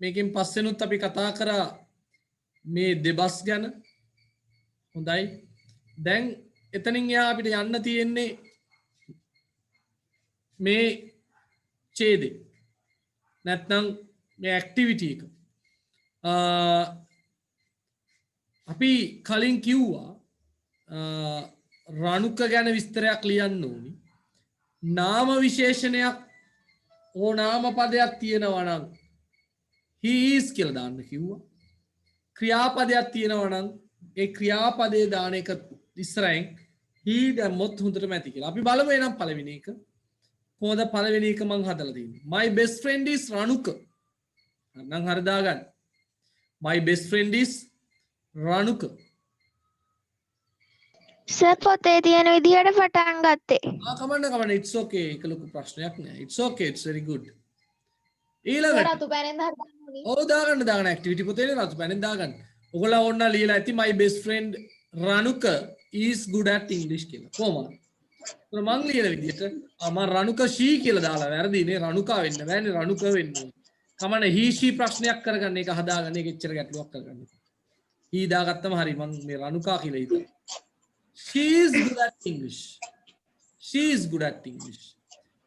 මේකෙන් පස්සෙනුත් අපි කතා කරා මේ දෙබස් ගැන. හොඳයි. දැන් එතනින් එහා අපිට යන්න තියෙන්නේ මේ ඡේදේ. නැත්නම් මේ ඇක්ටිවිටි එක. අපි කලින් කිව්වා රණුක ගැන විස්තරයක් ලියන්න ඕනි. නාම විශේෂණයක් ඕ නාම පදයක් තියෙනවා නම් he is කියලා දාන්න කිව්වා. ක්‍රියාපදයක් තියෙනවා නම් ඒ ක්‍රියාපදයේ දාන එක ඉස්සරහින් he දැම්මොත් හොඳටම ඇති කියලා. අපි බලමු එනම් පළවෙනි එක. කොහොමද පළවෙනි එක මං හදලා තියෙන්නේ? My best friend is රණුක. නම් හරි දාගන්න. My best friend is Ranuka. Sir පොතේ තියෙන විදිහට පටන් ගත්තේ. කමන්න it's okay. ඒක ලොකු ප්‍රශ්නයක් නෑ. It's okay. It's very good. ඊළඟට රතු පැනෙන් දාගන්න ඕනේ. ඔව් දාගන්න ඇක්ටිවිටි පොතේ රතු පැනෙන් දාගන්න. ඔයගොල්ලෝ ඕන්න ලියලා ඇති my best friend රණුක is good at English කියලා. කොහොමද? මං ලියන විදිහට මම රණුක she කියලා දාලා වැරදිනේ. රණුකා වෙන්න බෑනේ රණුක වෙන්න ඕනේ. කමන්න he she ප්‍රශ්නයක් කරගන්න ඒක හදාගන්න ඒක එච්චර ගැටලුවක් කරගන්න. he දාගත්තම හරි මං මේ රණුකා කියලා හිතුවා. She is good at English. She is good at English.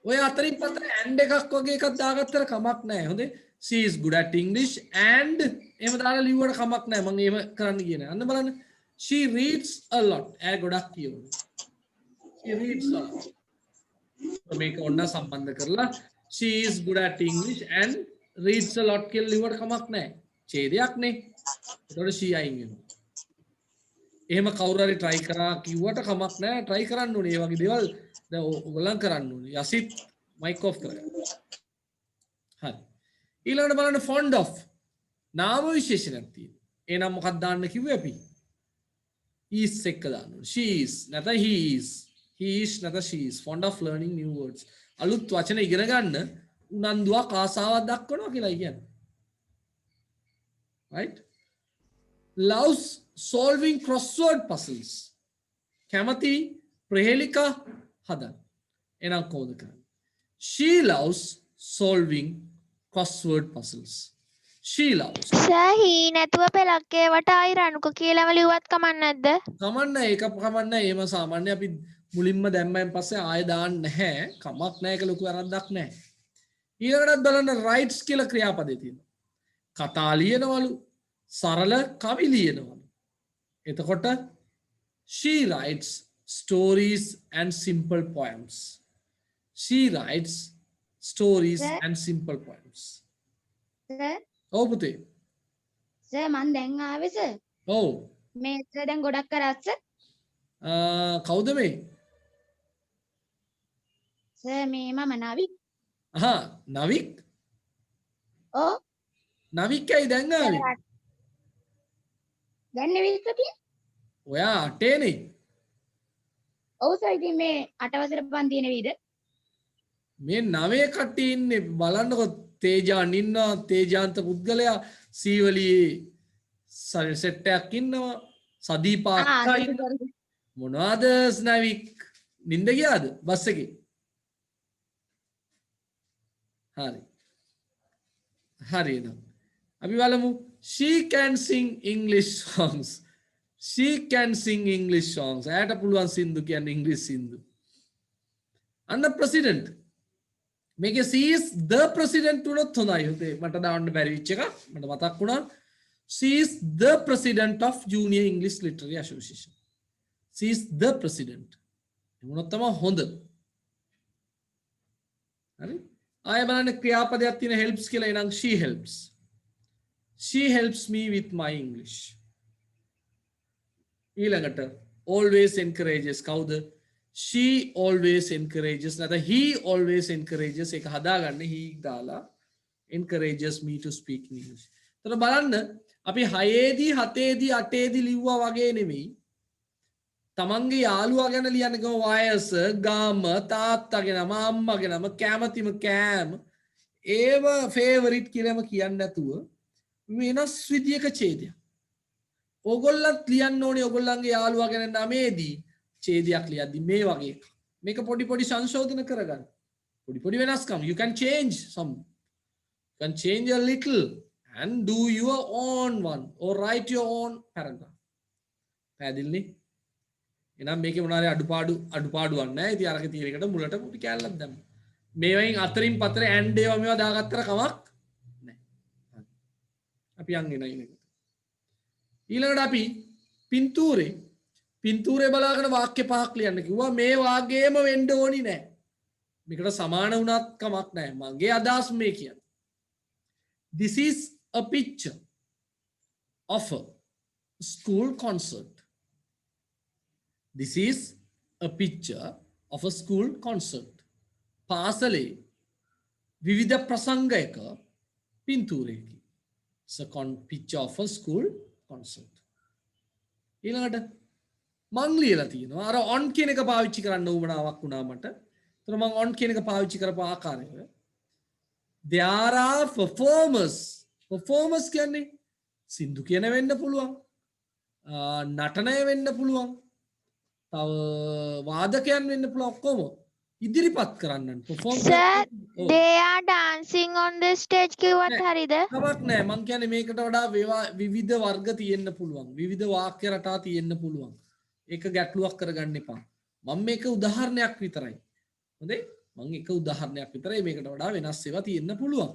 ඔය අතරින් පතර and එකක් වගේ එකක් දාගත්තර කමක් නැහැ. හොඳේ. She is good at English and එහෙම දාලා ලිව්වට කමක් නැහැ. මම එහෙම කරන්න කියන්නේ. අන්න බලන්න. She reads a lot. ගොඩක් කියවනවා. She reads a lot. මේක ඔන්න සම්බන්ධ කරලා she is good at English and reads a lot කියලා ලිව්වට කමක් නැහැ. ඡේදයක් නේ. ඒතකොට she අයින් වෙනවා. එහෙම කවුරු හරි try කරා කිව්වට කමක් නැහැ. try කරන්න ඕනේ. මේ වගේ දේවල් දැන් ඔයගොල්ලන් කරන්න ඕනේ. යසිත් mic off කරගන්න. හරි. ඊළඟට බලන්න fond of නාම විශේෂණයක් තියෙනවා. එහෙනම් මොකක්ද දාන්න කිව්වේ අපි? is එක දාන්න ඕනේ. she is නැත්නම් he is. he is නැත්නම් she is fond of learning new words. අලුත් වචන ඉගෙන ගන්න උනන්දුවක් ආසාවක් දක්වනවා කියලා කියන්නේ. right? loves solving crossword puzzles. කැමති ප්‍රහේලිකා හදන්න. එහෙනම් කොහොමද කරන්නේ? she loves solving crossword puzzles. she loves. Sir හි නැතුව පෙලක් ඒවට ආයි රණුක කියලාම ලිව්වත් කමක් නැද්ද? කමන්න ඒක කමන්න එහෙම සාමාන්‍ය අපි මුලින්ම දැම්මෙන් පස්සේ ආය දාන්න නැහැ. කමක් නැහැ ඒක ලොකු වැරද්දක් නැහැ. ඊළඟට බලන්න writes කියලා ක්‍රියාපදේ තියෙනවා. කතා ලියනවලු සරල කවි ලියනවලු. එතකොට she writes stories and simple poems. she writes stories and simple poems. Sir ඔව් පුතේ. සර් මං දැන් ආවේ සර්. ඔව්. මේ සර් දැන් ගොඩක් කරත් සර්. කවුද මේ? සර් මේ මම නවික්. නවික්? ඔව්. නවික්කයි දැන් ආවේ. දැන් නෙවෙයි සර්. ඔයා අටේනේ. ඔව් සර් ඉතින් මේ 8 වසර පන්තියේ නෙවෙයිද? මේ 9 කට්ටිය ඉන්නේ බලන්නකො තේජාන් ඉන්නවා තේජාන්ත පුද්ගලයා සීවලියේ සෙට් එකක් ඉන්නවා සදීපා අක්කා ඉන්නවා මොනවාද ස්නවික් නින්ද ගියාද බස් එකේ හරි එහෙනම් අපි බලමු she can sing English songs. she can sing English songs. ඇයට පුළුවන් සින්දු කියන්නේ ඉංග්‍රීසි සින්දු. අන්න ප්‍රෙසිඩන්ට් මේකේ she is the president උනොත් හොඳයි. මට දාන්න බැරි වෙච්ච එක මට මතක් වුණා. she is the president of Junior English Literary Association. she is the president. එමුණොත් තමයි හොඳ. හරි? ආයෙ බලන්න ක්‍රියාපදයක් තියෙන helps කියලා එනං she helps. she helps me with my English. ඊළඟට always encourages කවුද? she always encourages නැත්නම් he always encourages එක හදාගන්න he දාලා encourages me to speak English. එතන බලන්න අපි 6 දී 7 දී 8 දී ලිව්වා වගේ නෙමෙයි. තමන්ගේ යාළුවා ගැන ලියන්න ගම වයස, ගම, තාත්තාගේ නම, අම්මගේ නම, කැමතිම කෑම ඒව ෆේවරිට් කියලාම කියන්නේ නැතුව වෙනස් විදියක ඡේදයක්. ඕගොල්ලන්ත් ලියන්න ඕනේ ඕගොල්ලන්ගේ යාළුවා ගැන නමේදී ඡේදයක් ලියද්දි මේ වගේ එකක්. මේක පොඩි පොඩි සංශෝධන කරගන්න. පොඩි පොඩි වෙනස්කම්. You can change some. You can change a little and do your own one or write your own paragraph. පැහැදිලිනේ? එහෙනම් මේකේ මොනවාරි අඩුපාඩුවක් නැහැ. ඉතින් අරක තියෙන එකට මුලට පොඩි කැලලක් දැම්ම. මේවයින් අතරින් පතර and ඒවා මේවා දාගත්තර කමක් නැහැ. අපි යන් එන ඉන්නේ. ඊළඟට අපි පින්තූරේ බලාගෙන වාක්‍ය පහක් ලියන්න කිව්වා. මේ වාග්යේම වෙන්න ඕනි නැහැ. මේකට සමාන වුණත් කමක් නැහැ. මගේ අදහස් මේ කියන්නේ. This is a picture of a school concert. This is a picture of a school concert. පාසලේ විවිධ ප්‍රසංගයක පින්තූරයකි. It's a picture of a school concert. ඊළඟට මං ලියලා තියෙනවා අර on කියන එක පාවිච්චි කරන්න උවමනාවක් වුණා මට. එතන මං on කියන එක පාවිච්චි කරපු ආකාරය. There are performers කියන්නේ සින්දු කියන වෙන්න පුළුවන්. නටනය වෙන්න පුළුවන්. තව වාදකයන් වෙන්න පුළුවන් ඔක්කොම ඉදිරිපත් කරන්න perform Sir, they are dancing on the stage කිව්වත් හරිද? කමක් නැහැ. මං කියන්නේ මේකට වඩා විවිධ වර්ග තියෙන්න පුළුවන්. විවිධ වාක්‍ය රටා තියෙන්න පුළුවන්. ඒක ගැටලුවක් කරගන්න එපා. මම මේක උදාහරණයක් විතරයි. හොඳේ? මං එක උදාහරණයක් විතරයි මේකට වඩා වෙනස් ඒවා තියෙන්න පුළුවන්.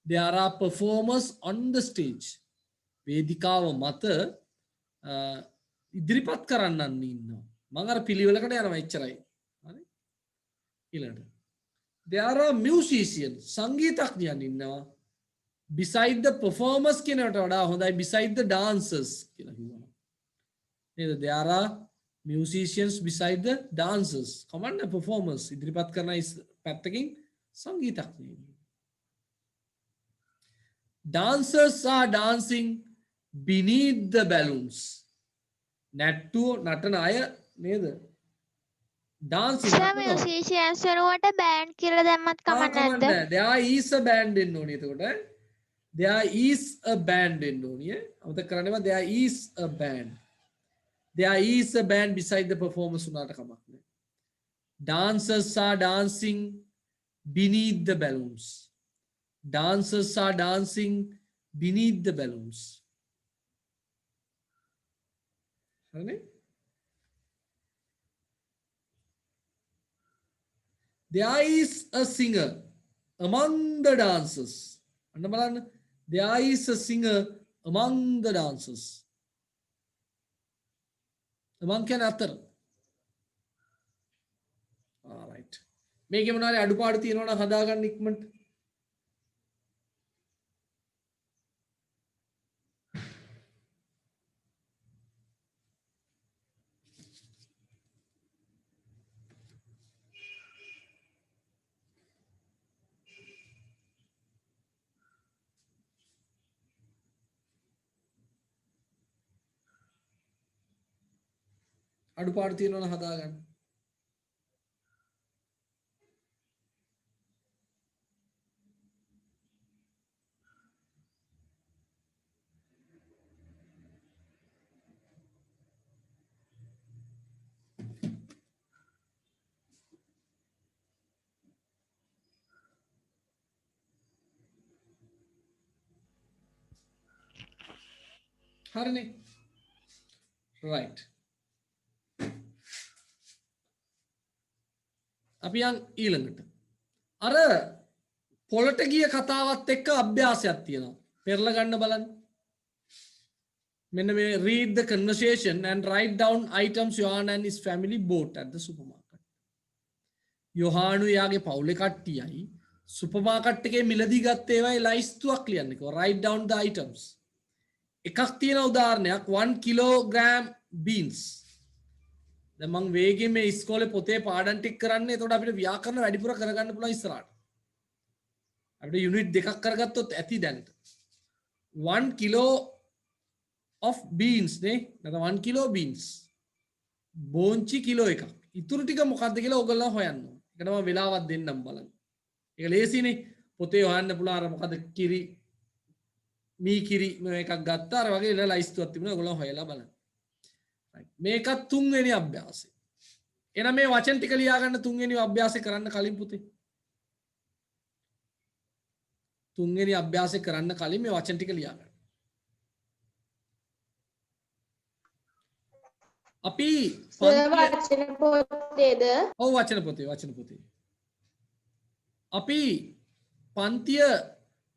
There are performers on the stage. වේදිකාව මත ඉදිරිපත් කරන්නන් ඉන්නවා. මම අර පිළිවෙලකට යනවා එච්චරයි. හරි? ඊළඟට there are musicians සංගීතඥයන් ඉන්නවා. beside the performers කියනකට වඩා හොඳයි beside the dancers කියලා කිව්වා. නේද? there are musicians beside the dancers. command performers ඉදිරිපත් කරන පැත්තකින් සංගීතඥයන්. dancers are dancing beneath the balloons. නටන අය නේද? dancing. Sir, musicians වෙනුවට band කියලා දැම්මත් කමක් නැද්ද? there is a band එන්න ඕනේ එතකොට. there is a band එන්න ඕනේ. අමතක කරන්න එපා. there is a band. there is a band beside the performers උනාට කමක් නැහැ. dancers are dancing beneath the balloons. dancers are dancing beneath the balloons. හරිනේ? there is a singer among the dancers. අන්න බලන්න. there is a singer among the dancers. among කියන අතර. alright. මේකේ මොනවාරි අඩුපාඩු තියෙනවා නම් හදාගන්න ඉක්මනට. අඩුපාඩු තියෙනවා නම් හදාගන්න. හරිනේ? right. අපි යන් ඊළඟට. අර පොළට ගිය කතාවත් එක්ක අභ්‍යාසයක් තියෙනවා. පෙරලා ගන්න බලන්න. මෙන්න මේ read the conversation and write down items Johan and his family bought at the supermarket. යොහානු යාගේ පවුලේ කට්ටියයි සුපර්මාකට් එකේ මිලදී ගත්ත ඒවායි ලයිස්තුවක් ලියන්න කිව්වා. write down the items. එකක් තියෙන උදාහරණයක් 1 kilogram beans. දැන් මම වේගෙන් මේ ඉස්කෝලේ පොතේ පාඩම් ටික කරන්නේ. එතකොට අපිට ව්‍යාකරණ වැඩිපුර කරගන්න පුළුවන් ඉස්සරහට. අපිට යුනිට් දෙකක් කරගත්තොත් ඇති දැනට. 1 kilo of beans නේ. නැත්නම් 1 kilo beans. බෝංචි කිලෝ එකක්. ඉතුරු ටික මොකක්ද කියලා ඔයගොල්ලෝ හොයන්න ඕන. ඒකට මම වෙලාවක් දෙන්නම් බලන්න. ඒක ලේසිනේ. පොතේ හොයන්න පුළුවන් අර මොකද කිරි මී කිරි මේකක් ගත්තා. අර වගේ ඉල ලයිස්තුවක් තිබුණා. ඔයගොල්ලෝ හොයලා බලන්න. මේකත් තුන්වෙනි අභ්‍යාසය. එහෙනම් මේ වචන ටික ලියා ගන්න තුන්වෙනි අභ්‍යාසය කරන්න කලින් පුතේ. තුන්වෙනි අභ්‍යාසය කරන්න කලින් මේ වචන ටික ලියා ගන්න. අපි වචන පොතේද? ඔව් වචන පොතේ. අපි පන්තිය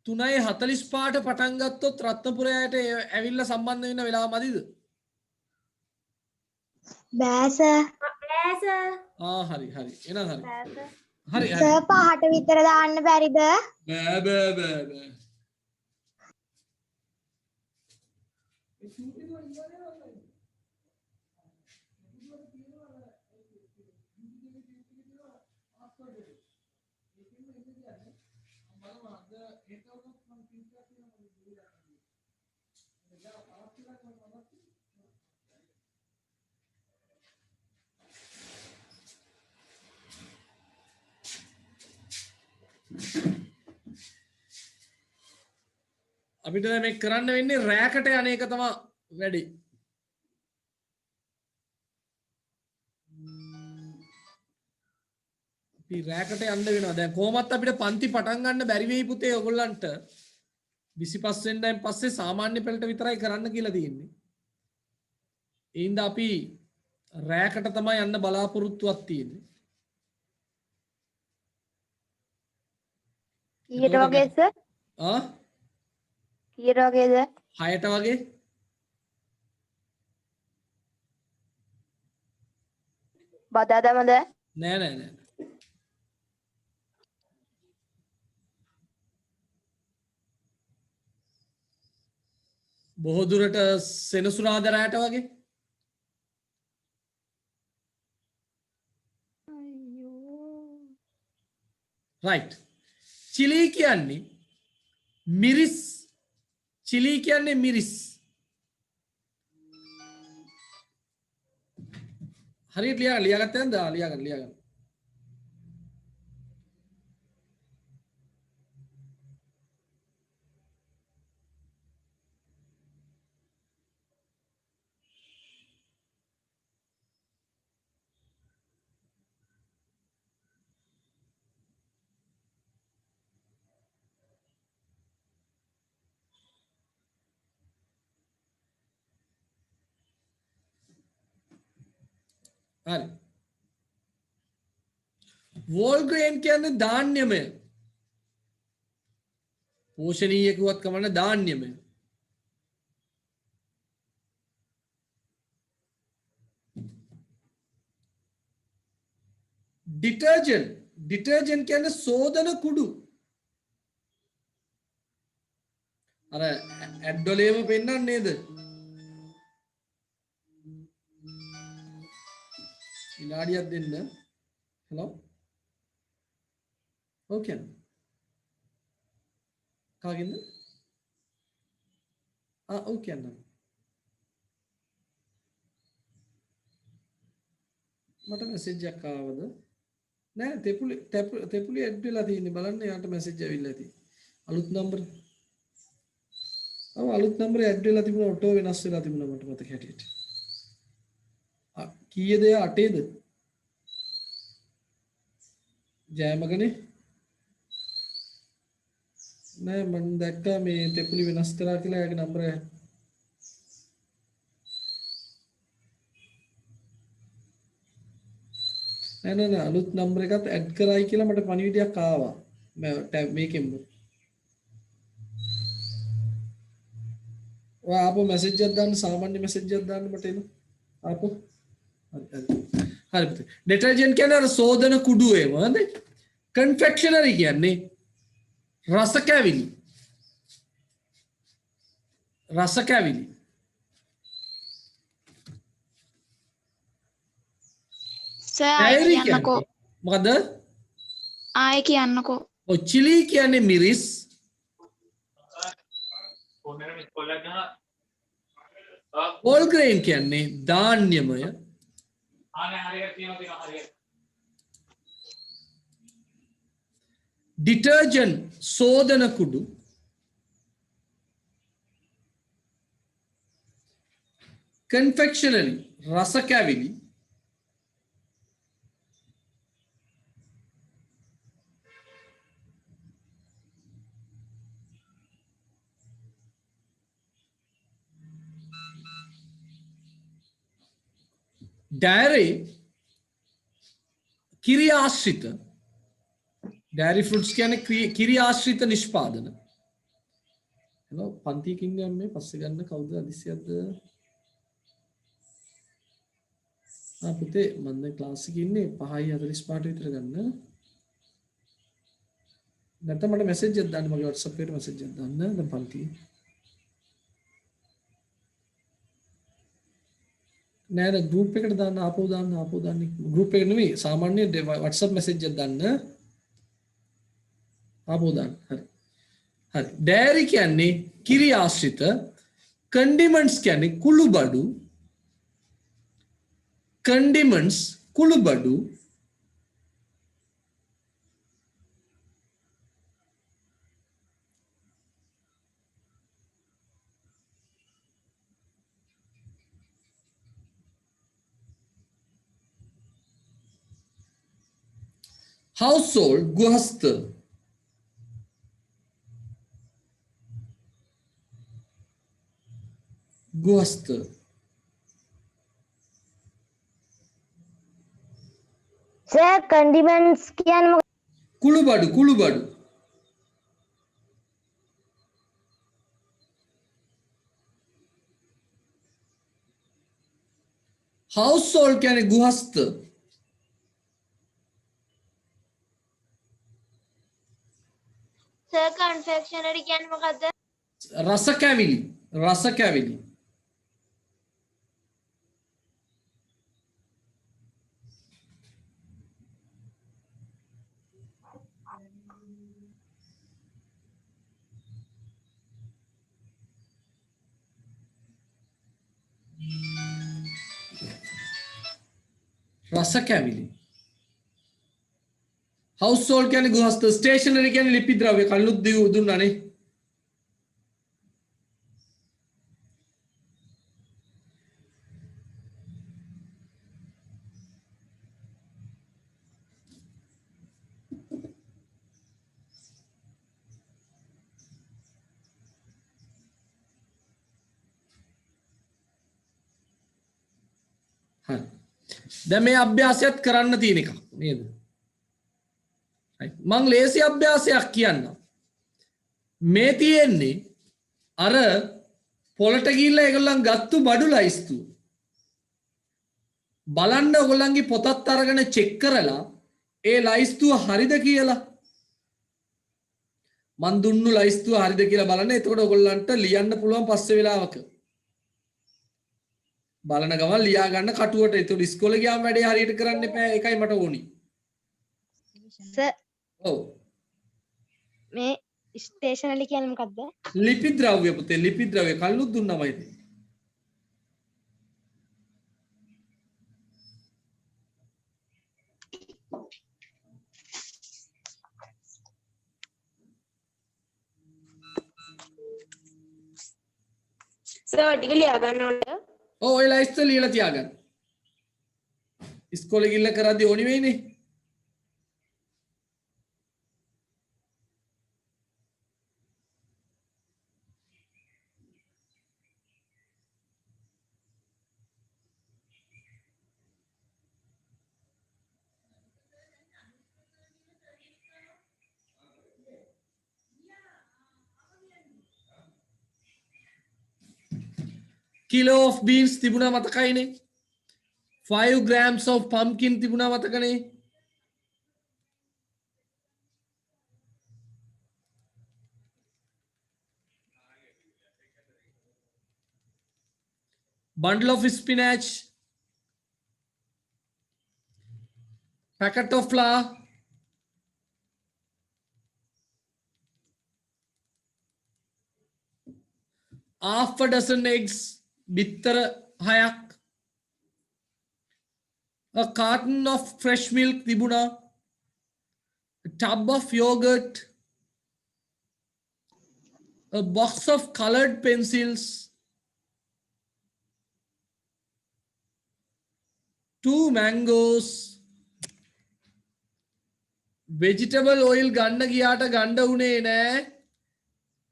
3:45ට පටන් ගත්තොත් රත්නපුරයට ඇවිල්ලා සම්බන්ධ වෙන්න වෙලාව මදිද? බෑ සර්. හරි. එහෙනම් හරි. බෑ සර්. හරි. සර් 5ට විතර දාන්න බැරිද? බෑ. අපිට දැන් මේ කරන්න වෙන්නේ රැයකට යන එක තමයි වැඩි. අපි රැයකට යන්න වෙනවා. දැන් කොහොමත් අපිට පන්ති පටන් ගන්න බැරි වෙයි පුතේ ඔයගොල්ලන්ට. 25 වෙනිදාන් පස්සේ සාමාන්‍ය පෙළට විතරයි කරන්න කියලා තියෙන්නේ. ඒ හින්දා අපි රැයකට තමයි යන්න බලාපොරොත්තුවක් තියෙන්නේ. ඊට වගේ සර්? ඊට වගේද? 6ට වගේ. බදාදමද? නෑ. බොහෝ දුරට සෙනසුරාදා රැට වගේ. රයිට්. චිලි කියන්නේ මිරිස්. චිලි කියන්නේ මිරිස්. හරියට ලියාගත්තද? ලියාගන්න. හරි. වෝල් ග්‍රේන් කියන්නේ ධාන්‍යමය. පෝෂණීය කිව්වත් කමන්න ධාන්‍යමය. ඩිටර්ජන්ට් කියන්නේ සෝදන කුඩු. අර ඇඩ්ඩොලේම පෙන්නන්නේ නේද? ඉලාඩියක් දෙන්න. හෙලෝ. ඕකේ. කාගෙන්ද? ඕකේ නේද? මට මෙසේජ් එකක් ආවද? නෑ තෙපුලි ඇඩ් වෙලා තියෙන්නේ බලන්න යාට මෙසේජ් ඇවිල්ලා තියෙන්නේ. අලුත් නම්බර. අලුත් නම්බරේ ඇඩ් වෙලා තිබුණා ඔටෝ වෙනස් වෙලා තිබුණා මට මතක හැටියට. කීයද 8ද? ජයමගනේ නෑ මම දැක්කා මේ තෙපුලි වෙනස් කරා කියලා එයාගේ නම්බරය. නෑ අලුත් නම්බර එකත් ඇඩ් කරයි කියලා මට පණිවිඩයක් ආවා. මම මේකෙන්ම. ඔයා ආපහු මැසේජ් එකක් දාන්න සාමාන්‍ය මැසේජ් එකක් දාන්න මට එන. ආපහු. හරි. ඩිටර්ජන්ට් කියන්නේ අර සෝදන කුඩු ඒව නේද? කන්ෆෙක්ෂනරි කියන්නේ රස කැවිලි. සර් කියන්නකෝ. මොකද? ආයේ කියන්නකෝ. ඔය චිලි කියන්නේ මිරිස්. හෝල් ග්‍රේන් කියන්නේ ධාන්‍යමය. ඩිටර්ජන්ට් සෝදන කුඩු. කන්ෆෙක්ෂනරි රස කැවිලි. dairy කිරි ආශ්‍රිත dairy fruits කියන්නේ කිරි ආශ්‍රිත නිෂ්පාදන. hello පන්තියකින් යන්නේ පස්සේ ගන්න කවුද අදිසියක්ද? පුතේ මම දැන් ක්ලාස් එකේ ඉන්නේ 5:45 විතර ගන්න. නැත්නම් මට මැසේජ් එකක් දාන්න මගේ WhatsApp එකට මැසේජ් එකක් දාන්න දැන් පන්තියේ. නෑ ගෲප් එකට දාන්න ආපහු දාන්න ගෲප් එකට නෙමෙයි සාමාන්‍ය WhatsApp මැසේජ් එකක් දාන්න ආපහු දාන්න. හරි. හරි. ඩයරි කියන්නේ කිරි ආශ්‍රිත, condiments කියන්නේ කුළුබඩු, condiments කුළුබඩු, household ගෘහස්ත ගෘහස්ත සර් condiments කියන්නේ කුළුබඩු household කියන්නේ ගෘහස්ත සර් කන්ෆෙක්ෂනරි කියන්නේ මොකද්ද? රස කැවිලි household කියන්නේ ගෘහස්ත stationery කියන්නේ ලිපි ද්‍රව්‍ය කල්ලුත් දුන්නානේ හරි දැන් මේ අභ්‍යාසයත් කරන්න තියෙන එක නේද මං ලේසි අභ්‍යාසයක් කියන්නම් මේ තියෙන්නේ අර පොළට ගිහිල්ලා ඒගොල්ලන් ගත්තු බඩු ලයිස්තු බලන්න ඔයගොල්ලන්ගේ පොතත් අරගෙන චෙක් කරලා ඒ ලයිස්තුව හරිද කියලා මන් දුන්නු ලයිස්තුව හරිද කියලා බලන්න එතකොට ඔයගොල්ලන්ට ලියන්න පුළුවන් පස්සේ වෙලාවක බලන ගමන් ලියා ගන්න කටුවට එතකොට ඉස්කෝලේ ගියාම වැඩේ හරියට කරන්න එපා ඒකයි මට ඕනි සර් ඔව් මේ ස්ටේෂනරි කියන්නේ මොකද්ද? ලිපි ද්‍රව්‍ය පුතේ ලිපි ද්‍රව්‍ය කල්ලුත් දුන්නමයි ඉතින් සර් ටික ලියා ගන්න ඕනද? ඔව් ඔය ලයිස්ට් එක ලියලා තියාගන්න ඉස්කෝලේ ගිහිල්ලා කරද්දී ඕනි වෙයිනේ kilo of beans තිබුණා මතකයිනේ 5 grams of pumpkin තිබුණා මතකනේ bundle of spinach packet of flour half a dozen eggs bitter hayak a carton of fresh milk tibuna a tub of yogurt a box of colored pencils 2 mangoes vegetable oil ගන්න ගියාට ගන්න උනේ නෑ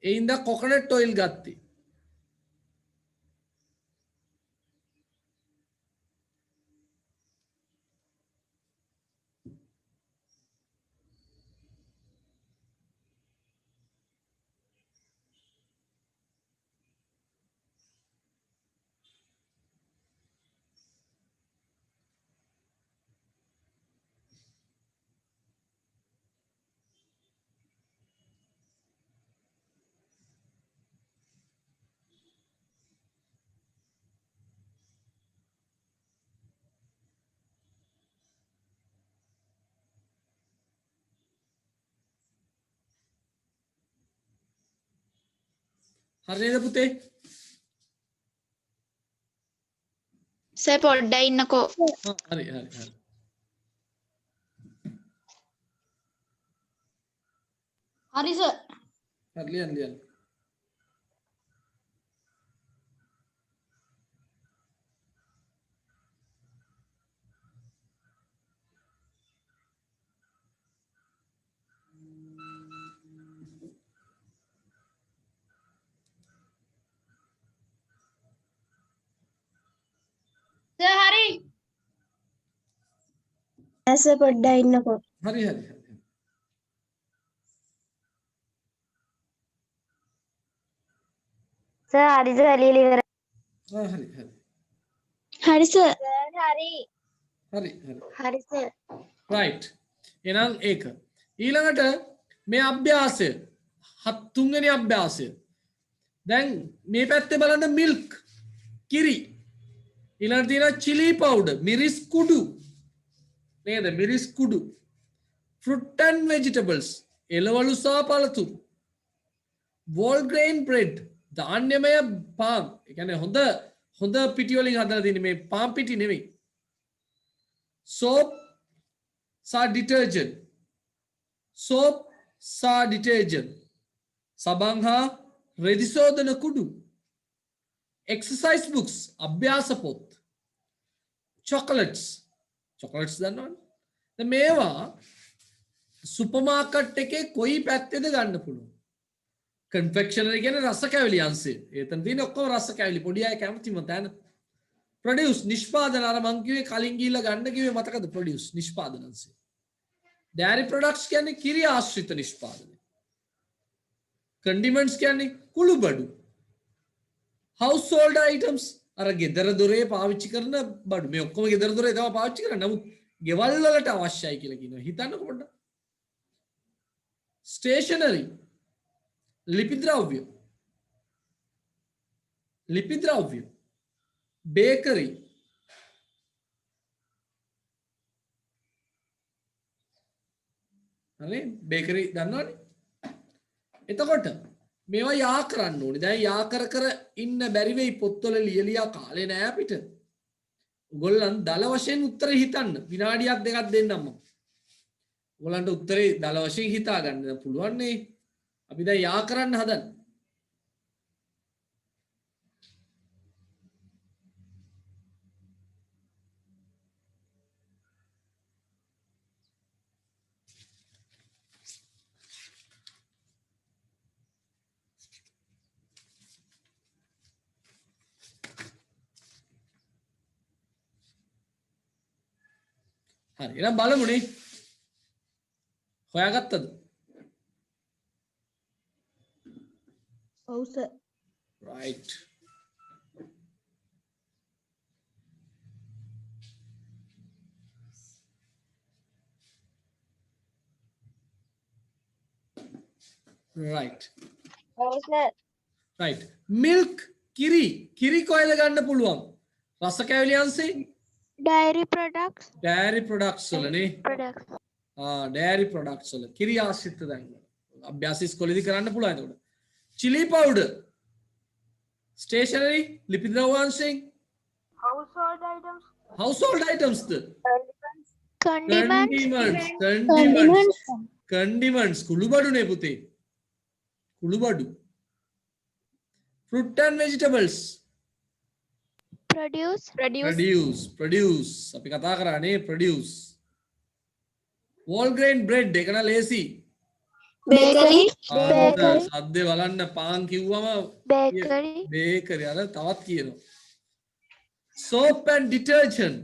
ඒ ඉඳ coconut oil ගත්තේ හරි නේද පුතේ? සර් පොඩ්ඩක් ඉන්නකෝ. හරි හරි හරි. හරි සර්. හරි ලියන්න ලියන්න. සර් හරි. සර් පොඩ්ඩක් ඉන්නකෝ. හරි හරි හරි. සර් හරි සර් ලියලා ඉවරයි. හරි හරි. හරි සර්. හරි. හරි හරි. හරි සර්. right එහෙනම් ඒක ඊළඟට මේ අභ්‍යාසය තුන්වෙනි අභ්‍යාසය දැන් මේ පැත්තේ බලන්න මිල්ක් කිරි ඊළඟට තියෙනවා chili powder මිරිස් කුඩු නේද මිරිස් කුඩු fruit and vegetables එළවලු සහ පළතුරු whole grain bread ධාන්‍යමය පාන් ඒ කියන්නේ හොඳ පිටි වලින් හදලා තියෙන මේ පාන් පිටි නෙවෙයි soap sa detergent soap sa detergent sabang ha redisodana kudu exercise books abhyasa pot chocolates දන්නවනේ දැන් මේවා සුපර්මාකට් එකේ කොයි පැත්තේද ගන්න පුළුවන් confectionery කියන්නේ රස කැවිලි අංශය එතන තියෙන ඔක්කොම රස කැවිලි පොඩි අය කැමතිම තැන produce නිෂ්පාදන අර මං කිව්වේ කලින් ගිහිල්ලා ගන්න කිව්වේ මතකද produce නිෂ්පාදන අංශය dairy products කියන්නේ කිරි ආශ්‍රිත නිෂ්පාදනය condiments කියන්නේ කුළුබඩු household items අර ගෙදර දොරේ පාවිච්චි කරන බඩු මේ ඔක්කොම ගෙදර දොරේ තමයි පාවිච්චි කරන්නේ නමුත් ගෙවල් වලට අවශ්‍යයි කියලා කියනවා හිතන්නකො පොඩ්ඩක් stationery ලිපි ද්‍රව්‍ය bakery හරි බේකරි දන්නවනේ එතකොට මේවා යා කරන්න ඕනේ දැන් යා කර ඉන්න බැරි වෙයි පොත්වල ලියලියා කාලේ නෑ අපිට ඔයගොල්ලන් දල වශයෙන් උත්තර හිතන්න විනාඩියක් දෙකක් දෙන්නම් මම ඔයගොල්ලන්ට උත්තරේ දල වශයෙන් හිතා ගන්න පුළුවන් නේ අපි දැන් යා කරන්න හදන්නේ හරි එහෙනම් බලමුනේ හොයාගත්තද ඔව් සර්. right right ඔව් සර්. right milk කිරි කොයිද ගන්න පුළුවන් රස කැවිලි අංශේ dairy products dairy products වල නේ products dairy products වල කිරි ආශ්‍රිත දැන් අභ්‍යාස ඉස්කෝලේදී කරන්න පුළුවන් එතකොට chili powder stationery ලිපි ද්‍රව්‍යාංශයෙන් household items condiments කුළුබඩු නේ පුතේ කුළුබඩු fruit and vegetables produce produce අපි කතා කරානේ produce whole grain bread එක නා ලේසි බේකරි. සද්දේ බලන්න පාන් කිව්වම බේකරි අර තවත් කියනවා soap and detergent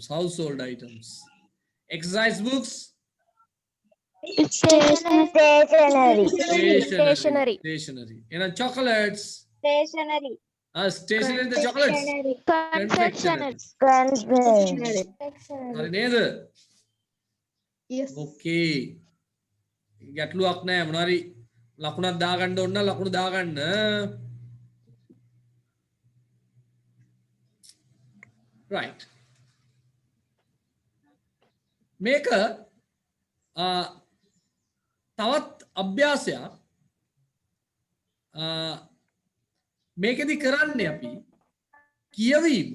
household items exercise books stationery and chocolates Stationery. stationery the chocolates confectionery හරි නේද Yes. okay ගැටලුවක් නැහැ මොනවාරි ලකුණක් දාගන්න ඕන නම් ලකුණු දාගන්න right මේක තවත් අභ්‍යාසයක් මේකෙදි කරන්නේ අපි කියවීම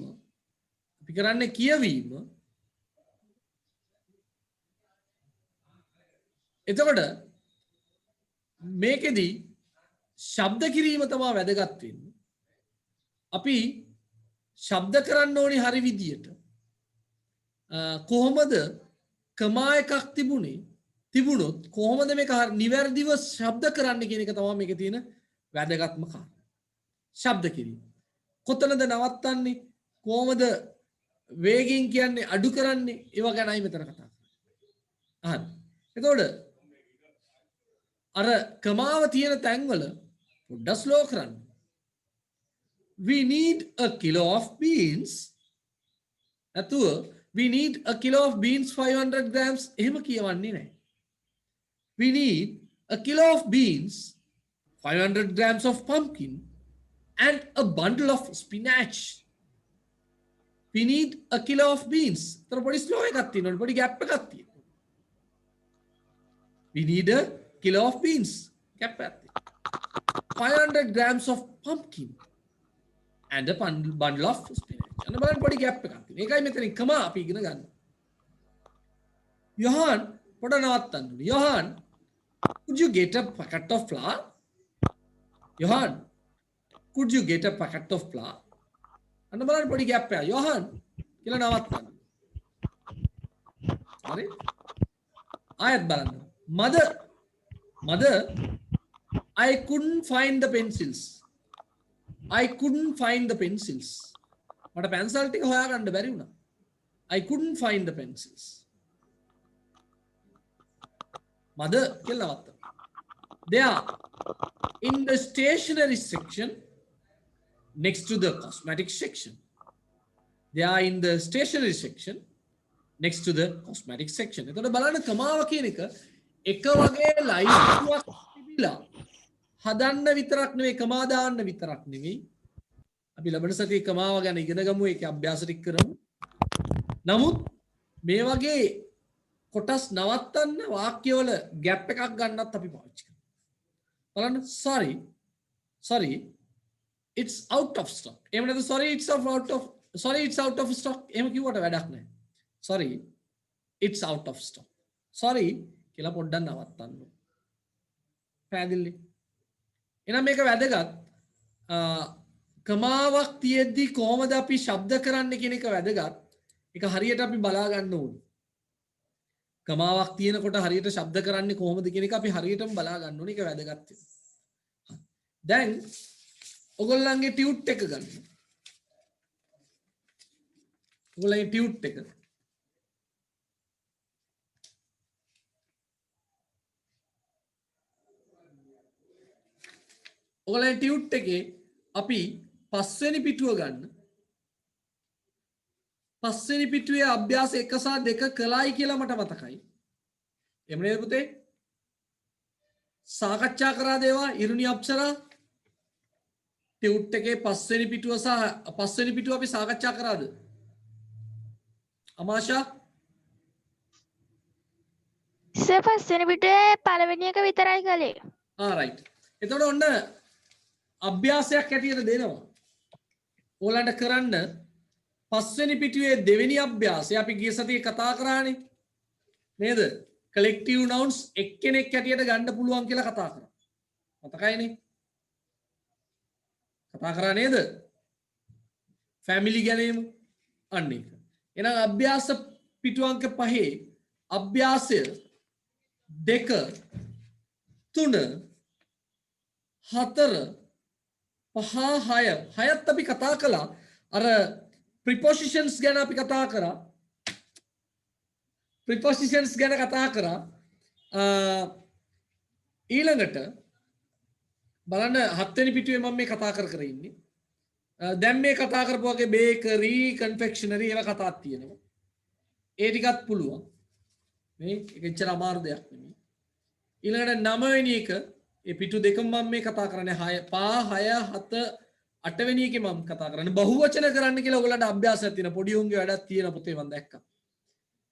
එතකොට මේකෙදි ශබ්ද කිරීම තමයි වැදගත් වෙන්නේ. අපි ශබ්ද කරන්න ඕනි හරි විදියට. කොහොමද කමා එකක් තිබුණොත් කොහොමද මේක නිවැරදිව ශබ්ද කරන්න කියන එක තමයි මේකේ තියෙන වැදගත්ම කාරණා. ශබ්ද කිරීම. කොතනද නවත්තන්නේ? කොහොමද වේගයෙන් කියන්නේ අඩු කරන්නේ? ඒවා ගැනයි මෙතන කතා කරන්නේ. අහන්න. එතකොට අර කමාව තියෙන තැන්වල පොඩ්ඩක් ස්ලෝ කරන්න. We need a kilo of beans. නැතුව we need a kilo of beans 500 grams එහෙම කියවන්නේ නැහැ. We need a kilo of beans, 500 grams of pumpkin and a bundle of spinach. We need a kilo of beans. තර පොඩි slow එකක් තියෙනවා. පොඩි ગેප් එකක් තියෙනවා. We need a kilo of beans. Gap එකක් තියෙනවා. 500 grams of pumpkin and a bundle of spinach. අන්න බලන්න පොඩි ગેප් එකක් තියෙනවා. ඒකයි මෙතනින් කම අපි ඉගෙන ගන්න. Johan පොඩ නවත්තන්න ඕනේ. Johan, could you get a packet of flour? Johan, could you get a packet of flour? අන්න බලන්න පොඩි ગેප් එකක්. Johan කියලා නවත්තන්න. හරි? ආයෙත් බලන්න. Mother, I couldn't find the pencils. මට පැන්සල් ටික හොයාගන්න බැරි වුණා. I couldn't find the pencils. Mother කියලා නවත්තන්න. They are in the stationery section next to the cosmetic section. They are in the stationery section next to the cosmetic section. එතකොට බලන්න කමාව කියන එක වගේ ලයිස්තුවක් තිබිලා හදන්න විතරක් නෙවෙයි කමා දාන්න විතරක් නෙවෙයි. අපි ලබන සතියේ කමාව ගැන ඉගෙන ගමු. ඒකේ අභ්‍යාස ටික කරමු. නමුත් මේ වගේ කොටස් නවත්තන්න වාක්‍යවල ગેප් එකක් ගන්නත් අපි පාවිච්චි කරනවා. බලන්න sorry it's out of stock. එහෙම නැත්නම් sorry it's out of stock. එහෙම කිව්වට වැඩක් නැහැ. sorry it's out of stock. sorry කියලා පොඩ්ඩක් නවත්තන්න. පැහැදිලි? එහෙනම් මේක වැදගත්. කමාවක් තියෙද්දි කොහොමද අපි ශබ්ද කරන්නේ කියන එක වැදගත්. ඒක හරියට අපි බලා ගන්න ඕනේ. කමාවක් තියෙනකොට හරියට ශබ්ද කරන්නේ කොහොමද කියන එක අපි හරියටම බලා ගන්න ඕනේ. ඒක වැදගත්. දැන් ඔයගොල්ලන්ගේ ටියුට් එක ගන්න. ඔයගොල්ලන්ගේ ටියුට් එක. ඔයගොල්ලන්ගේ ටියුට් එකේ අපි 5 වෙනි පිටුව ගන්න. 5 වෙනි පිටුවේ අභ්‍යාස 1 සහ 2 කළායි කියලා මට මතකයි. එහෙම නේද පුතේ? සාකච්ඡා කරා දේවා ඉරුණි අප්සරා ටියුට් එකේ 5 වෙනි පිටුව සහ 5 වෙනි පිටුව අපි සාකච්ඡා කරාද? අමාෂා සර් 5 වෙනි පිටුවේ පළවෙනි එක විතරයි කළේ. රයිට්. එතකොට ඔන්න අභ්‍යාසයක් ඇටියට දෙනවා. ඕලන්ට කරන්න 5 වෙනි පිටුවේ දෙවෙනි අභ්‍යාසය අපි ගිය සතියේ කතා කරානේ. නේද? collective nouns එක්කෙනෙක් ඇටියට ගන්න පුළුවන් කියලා කතා කරා. මතකයිනේ? කතා කරා නේද? family ගැනීම අන්න ඒක. එහෙනම් අභ්‍යාස පිටු අංක 5 අභ්‍යාසය 2 3 4 5 6 හයත් අපි කතා කළා. අර prepositions ගැන අපි කතා කරා. prepositions ගැන කතා කරා. ඊළඟට බලන්න 7 වෙනි පිටුවේ මම මේ කතා කර ඉන්නේ. දැන් මේ කතා කරපු වගේ bakery, confectionery ඒවා කතාවක් තියෙනවා. ඒ ටිකත් පුළුවන්. මේ ඒක එච්චර අමාරු දෙයක් නෙමෙයි. ඊළඟට 9 වෙනි එක ඒ පිටු දෙකම මම මේ කතා කරන්නේ 6 7 8 වෙනි එකේ මම කතා කරන්නේ බහුවචන කරන්න කියලා ඔයගලන්ට අභ්‍යාසයක් තියෙන පොඩි උන්ගේ වැඩක් තියෙන පුතේ මම දැක්කා.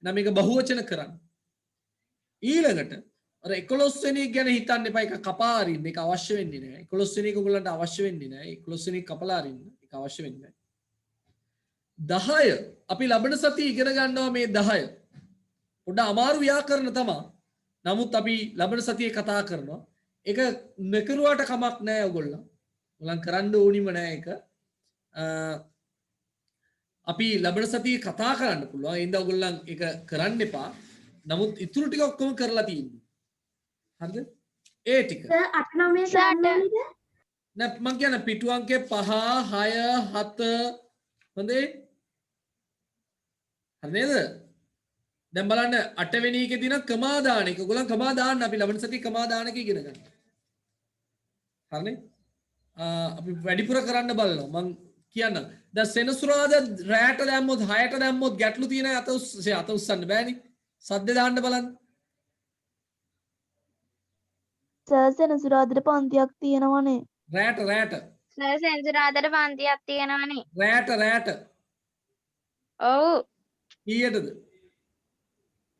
එහෙනම් මේක බහුවචන කරන්න. ඊළඟට අර 11 වෙනි එක ගැන හිතන්න එපා. ඒක කපා අරින්න. ඒක අවශ්‍ය වෙන්නේ නැහැ. 11 වෙනි එක ඔයගලන්ට අවශ්‍ය වෙන්නේ නැහැ. 11 වෙනි එක කපලා අරින්න. ඒක අවශ්‍ය වෙන්නේ නැහැ. 10 අපි ලබන සතිය ඉගෙන ගන්නවා මේ 10. පොඩ්ඩ අමාරු ව්‍යාකරණ තමයි. නමුත් අපි ලබන සතියේ කතා කරනවා. ඒක නකරුවට කමක් නැහැ ඔයගොල්ලෝ. ඔයගලන් කරන්න ඕනිම නැහැ ඒක. අපි ලබන සතියේ කතා කරන්න පුළුවන්. ඒ හින්දා ඔයගොල්ලන් ඒක කරන්න එපා. නමුත් ඉතුරු ටික ඔක්කොම කරලා තියෙනවා. හරිද? ඒ ටික. සර් 8 9 ගන්නවද? නෑ මං කියන පිටු අංකේ 5 6 7 හොඳේ. හරි නේද? දැන් බලන්න 8 වෙනි එකේ තියෙන කමා දාන එක. ඔයගොල්ලන් කමා දාන්න අපි ලබන සතියේ කමා දාන එක ඉගෙන ගන්න. හරිනේ? අපි වැඩිපුර කරන්න බලනවා. මං කියන්න. දැන් සෙනසුරාදා රැට දැම්මොත් 6ට දැම්මොත් ගැටලු තියෙන අත උස්සන්න බෑනේ. සද්ද දාන්න බලන්න. සර් සෙනසුරාදාට පන්තියක් තියෙනවනේ. රැට සර් සෙන්සුරාදාට පන්තියක් තියෙනවනේ. රැට ඔව්. කීයටද?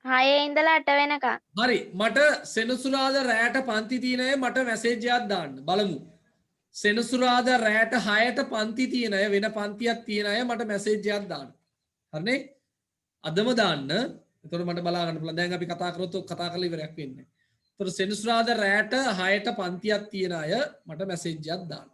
6 ඉඳලා 8 වෙනකම්. හරි මට සෙනසුරාදා රැට පන්ති තියෙන අය මට මැසේජ් එකක් දාන්න බලමු. සෙනසුරාදා රැට 6ට පන්ති තියෙන අය වෙන පන්තියක් තියෙන අය මට මැසේජ් එකක් දාන්න. හරිනේ? අදම දාන්න. එතකොට මට බලා ගන්න පුළුවන්. දැන් අපි කතා කරොත් කතා කරලා ඉවරයක් වෙන්නේ නැහැ. එතකොට සෙනසුරාදා රැට 6ට පන්තියක් තියෙන අය මට මැසේජ් එකක් දාන්න.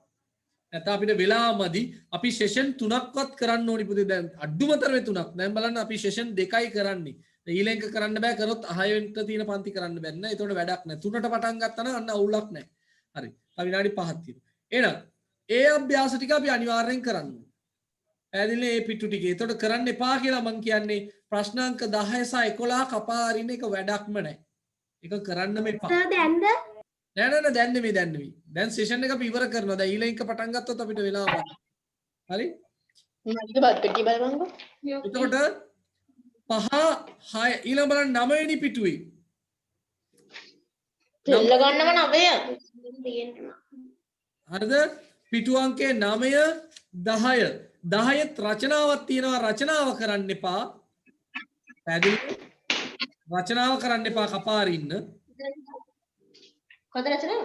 නැත්නම් අපිට වෙලාවමදි අපි සෙෂන් 3ක්වත් කරන්න ඕනි පුතේ. දැන් අඩුම තරමේ 3ක්. දැන් බලන්න අපි සෙෂන් 2යි කරන්නේ. ඊළඟ කරන්න බෑ කරොත් 6 වෙනිට තියෙන පන්ති කරන්න බැන්න. ඒතකොට වැඩක් නැහැ. 3ට පටන් ගත්තා නම් අන්න අවුලක් නැහැ. හරි. තව විනාඩි 5ක් තියෙනවා. එහෙනම් ඒ අභ්‍යාස ටික අපි අනිවාර්යෙන් කරන්න ඕනේ. පැහැදිලිනේ මේ පිටු ටික. ඒතකොට කරන්න එපා කියලා මම කියන්නේ ප්‍රශ්නාංක 10 සහ 11 කපා අරින්න එක වැඩක්ම නැහැ. ඒක කරන්නම එපා. සර් දැන්ද? නෑ දැන් නෙමෙයි. දැන් සෙෂන් එක අපි ඉවර කරනවා. දැන් ඊළඟ එක පටන් ගත්තොත් අපිට වෙලාව ගන්න. හරි? මට බත් පෙට්ටිය බලපන්කෝ. එතකොට 5 6 ඊළඟ බලන්න 9 වෙනි පිටුවේ. තෙල්ල ගන්නව 9. හරිද? පිටු අංකේ 9 10 10ත් රචනාවක් තියෙනවා. රචනාව කරන්න එපා. පැහැදිලි? රචනාව කරන්න එපා කපා අරින්න. කොහොමද රචනාව?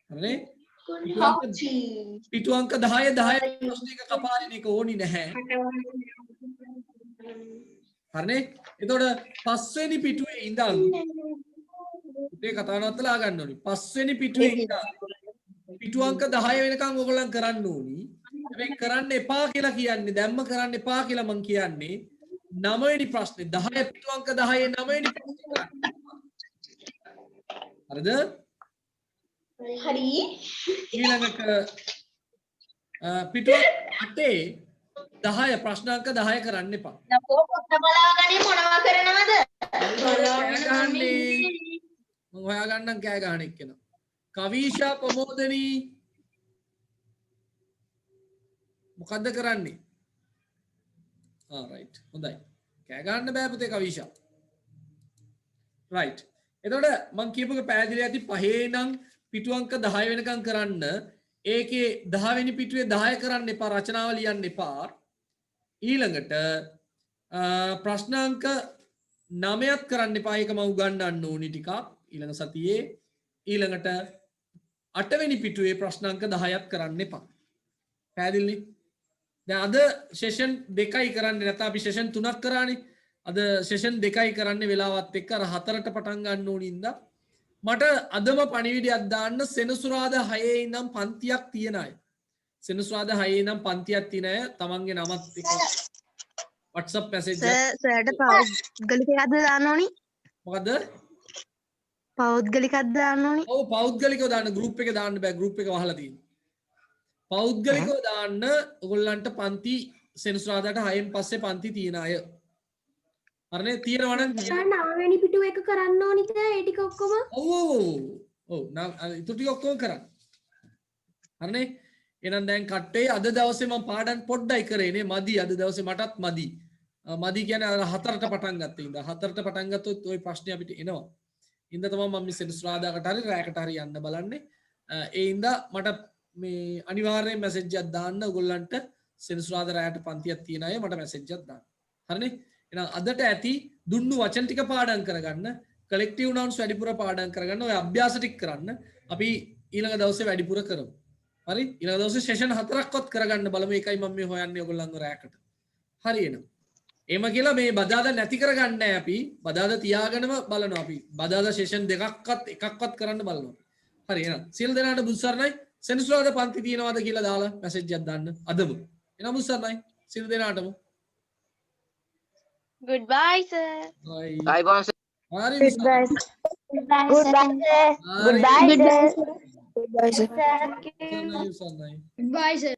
හරිනේ? පිටු අංක 10 ප්‍රශ්න එක කපා අරින්න එක ඕනි නැහැ. හරිනේ? එතකොට 5 වෙනි පිටුවේ ඉඳන් මේ කතාව නවත්තලා ගන්න ඕනි. 5 වෙනි පිටුවේ ඉඳන් පිටු අංක 10 වෙනකන් ඕගොල්ලන් කරන්න ඕනි. හැබැයි කරන්න එපා කියලා කියන්නේ දැම්ම කරන්න එපා කියලා මං කියන්නේ 9 වෙනි ප්‍රශ්නේ 10 පිටු අංක 10 9 වෙනි ප්‍රශ්නේ. හරිද? හරි. ඊළඟට පිටු 8 10 ප්‍රශ්නාංක 10 කරන්න එපා. නකෝ පොත බලාගන්නේ මොනවා කරනවද? මම හොයාගන්නම් කෑ ගහන එක්කෙනා. කවිෂා ප්‍රමෝදනී මොකද්ද කරන්නේ? රයිට් හොඳයි. කෑ ගන්න බෑ පුතේ කවිෂා. රයිට්. එතකොට මම කියපුවක පැහැදිලි ඇති 5 නම් පිටු අංක 10 වෙනකම් කරන්න. ඒකේ 10 වෙනි පිටුවේ 10 කරන්න එපා. රචනාව ලියන්න එපා. ඊළඟට ප්‍රශ්නාංක 9ක් කරන්න එපා. ඒක මම උගන්වන්න ඕනි ටිකක් ඊළඟ සතියේ. ඊළඟට 8 වෙනි පිටුවේ ප්‍රශ්නාංක 10ක් කරන්න එපා. පැහැදිලිනේ? දැන් අද සෙෂන් 2යි කරන්නේ නැත්නම් අපි සෙෂන් 3ක් කරානේ. අද සෙෂන් 2යි කරන්නේ වෙලාවත් එක්ක අර 4ට පටන් ගන්න ඕනින්ද මට අදම පණිවිඩයක් දාන්න සෙනසුරාදා 6 ඉඳන් පන්තියක් තියන අය. සෙනසුරාදා 6 ඉඳන් පන්තියක් තියන අය තමන්ගේ නමත් එක්ක WhatsApp message එක සර්ට පෞද්ගලිකයක්ද දාන්න ඕනි? මොකද? පෞද්ගලිකක්ද දාන්න ඕනි? ඔව් පෞද්ගලිකව දාන්න ගෲප් එකේ දාන්න බෑ ගෲප් එක වහලා තියෙනවා. පෞද්ගලිකව දාන්න ඔයගොල්ලන්ට පන්ති සෙනසුරාදාට 6න් පස්සේ පන්ති තියන අය. හරිනේ තියෙනවා නම් 9 වෙනි පිටුව එක කරන්න ඕනිද ඒ ටික ඔක්කොම? ඔව් ඉතුරු ටික ඔක්කොම කරන්න. හරිනේ? එහෙනම් දැන් කට්ටේ අද දවසේ මම පාඩම් පොඩ්ඩයි කරේනේ මදි අද දවසේ මටත් මදි. මදි කියන්නේ අර 4ට පටන් ගත්ත ඉඳ 4ට පටන් ගත්තොත් ওই ප්‍රශ්නේ අපිට එනවා. ඉඳ තමයි මම මේ සෙනසුරාදාකට හරි රැයකට හරි යන්න බලන්නේ. ඒ ඉඳ මට මේ අනිවාර්යෙන් මැසේජ් එකක් දාන්න ඔයගොල්ලන්ට සෙනසුරාදා රැයට පන්තියක් තියන අය මට මැසේජ් එකක් දාන්න. හරිනේ? එහෙනම් අදට ඇති දුන්නු වචන ටික පාඩම් කරගන්න. collective nouns වැඩිපුර පාඩම් කරගන්න ඔය අභ්‍යාස ටික කරන්න අපි ඊළඟ දවසේ වැඩිපුර කරමු හරි ඊළඟ දවසේ සෙෂන් 4ක්වත් කරගන්න බලමු ඒකයි මම මේ හොයන්නේ ඔයගොල්ලන්ව රැයකට හරි එහෙනම් එහෙම කියලා මේ බදාදා නැති කරගන්න නැහැ අපි බදාදා තියාගෙනම බලනවා අපි බදාදා සෙෂන් දෙකක්වත් එකක්වත් කරන්න බලනවා හරි එහෙනම් සියලු දෙනාට බුදු සරණයි සෙනසුරාදා පන්ති තියනවාද කියලා දාලා මැසේජ් එකක් දාන්න අදම එහෙනම් බුදු සරණයි සියලු දෙනාටම goodbye sir bye අයිබෝන් සර්. හරි බුදු සරණයි. Goodbye, හරි. sir. goodbye sir සරණයි, සරණයි. Goodbye, sir.